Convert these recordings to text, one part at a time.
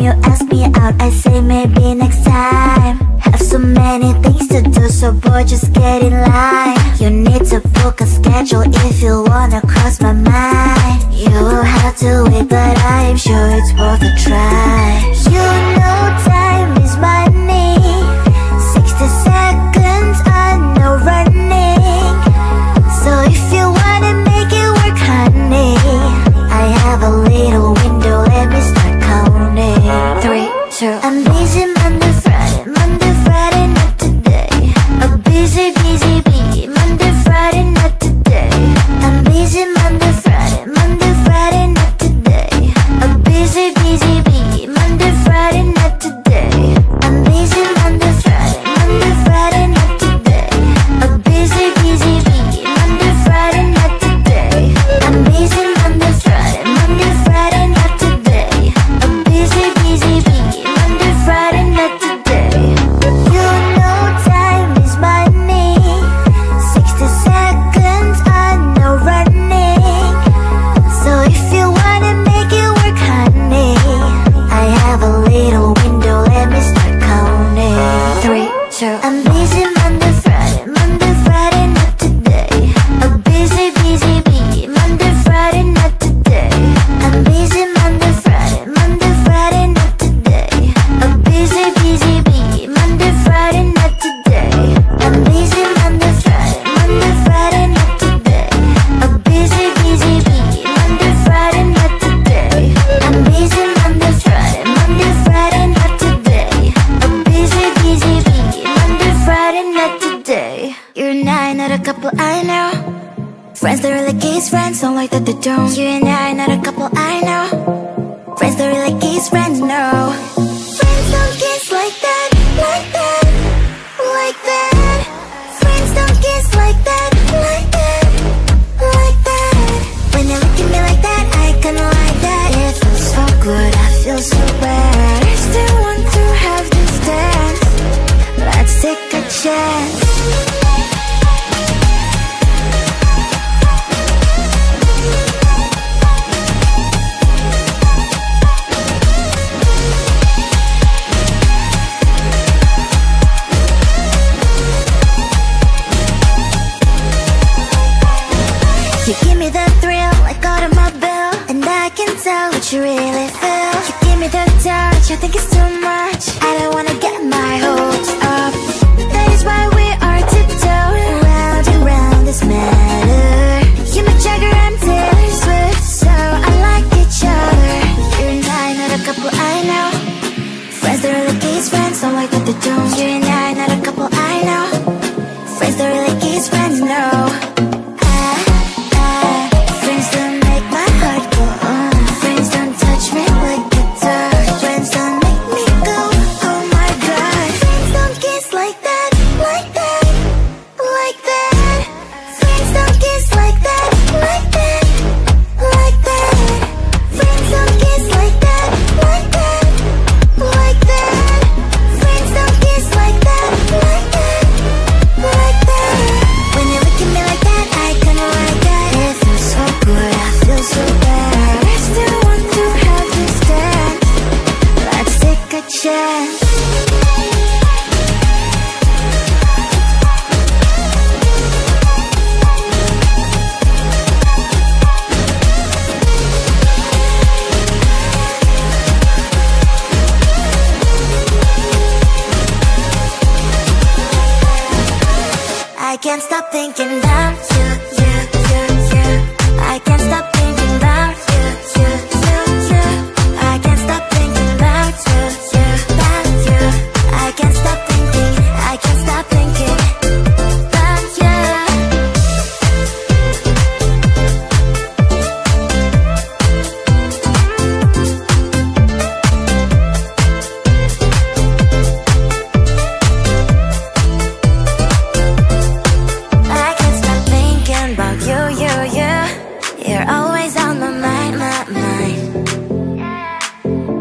you ask me out, I say maybe next time. Have so many things to do, so boy, just get in line. You need to book a schedule if you wanna cross my mind. You will have to wait, but I am sure it's worth a try. You know time is money. 60 seconds on no running. So if you wanna make it work, honey, I have a little window, let me start counting. 3, 2, I'm busy Monday, Friday, Monday, Friday, not today. I'm busy, busy, busy, Monday, Friday, not today. I'm busy Monday, Friday, Monday, Friday, not today. I'm busy, busy, busy, Monday, Friday, not today. I'm busy Monday, Friday, Monday, Friday, not today. I'm busy, busy, busy, Monday, Friday, not today. I'm busy Monday, Friday, Monday, Friday, not today. I'm busy, busy, busy, Monday, Friday, not today. You know time is money. 60 seconds on no running. So if you wanna make it work, honey, I have a little window, let me start counting. 3, 2, I'm busy Monday, Friday, Monday, Friday, not today. I'm busy, busy, busy, Monday, Friday, not today. I'm busy Monday, Friday, Monday, Friday, not today. I'm busy, busy, busy, Monday, Friday, not today. I'm busy Monday, Friday, Monday, Friday, not today. I'm busy, busy, busy, Monday, Friday, not today. I'm busy Monday, Friday, Monday, Friday, not today. I'm busy, busy, busy, Monday, Friday, not today. You and I, not a couple I know. Friends that really kiss friends, don't like that they don't. You and I, not a couple I know. Friends that really kiss friends, no. Friends don't kiss like that, like that, like that. Friends don't kiss like that, like that, like that. When you look at me like that, I kinda like that. It feels so good, I feel so bad. I still want to have this dance. Let's take a chance. You give me the thrill, like automobile, and I can tell what you really feel. You give me the touch, I think it's too much. I don't wanna get my hopes up. That is why we are tiptoeing round and round this matter. You my Jagger, I'm Taylor Swift, so I like each other. You and I, not a couple I know. Friends that really kiss friends, don't like that they don't. You and I, not a couple I know. Friends that really kiss friends, no. Friends don't make my heart go on. Friends don't touch me like you touch. Friends don't make me go, oh my god. Friends don't kiss like that, like that, like that. Friends don't kiss like that, like that, like that. Friends don't kiss like that, like that, like that. Friends don't kiss like that, like that, like that. When you look at me like that, I kinda like that. It feels so good, I feel so bad. I still want to have this dance. Let's take a chance. I can't stop thinking about you, you, you, you. I can't stop thinking about you, you, you, you. I can't stop thinking about you, you, about you. I can't stop thinking, I can't stop thinking about you. I can't stop thinking about you, you, you. You're always on my mind, my mind.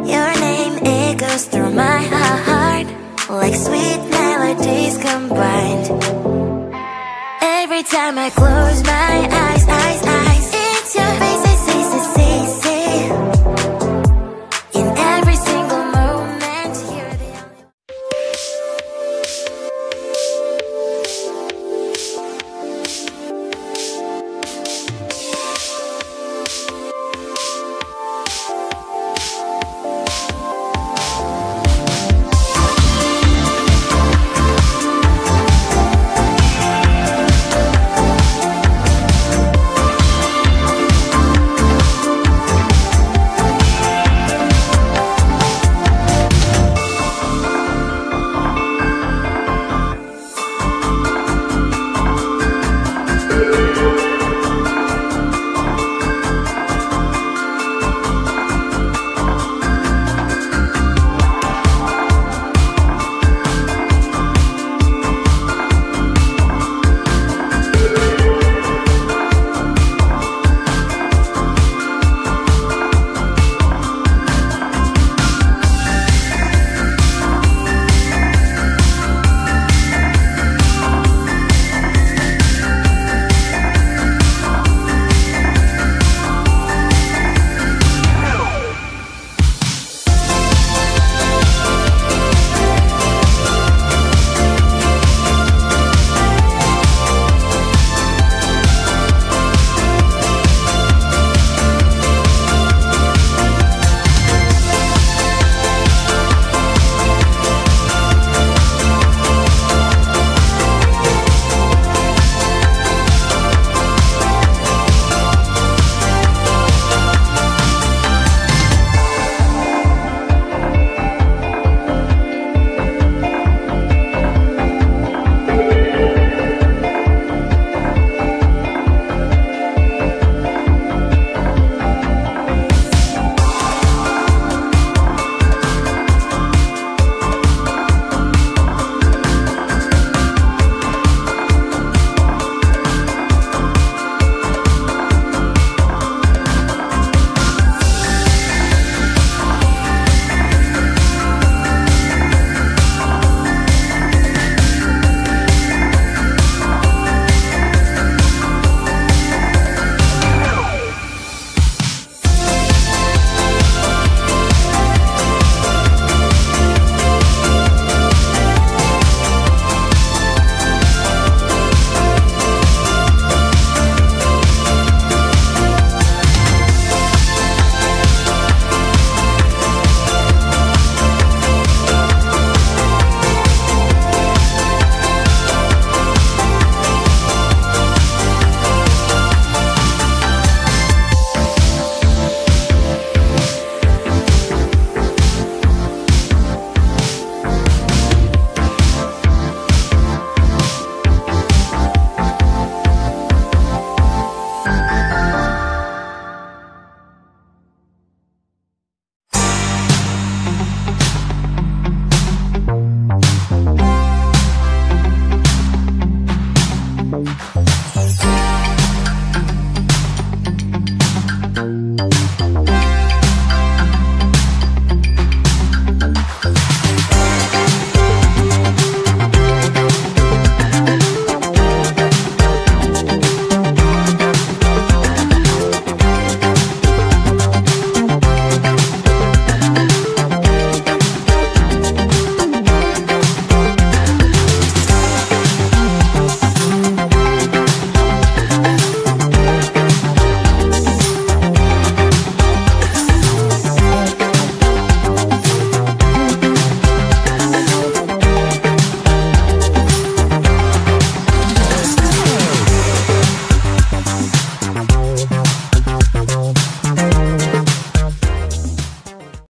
Your name echoes through my heart, like sweet melodies combined. Every time I close my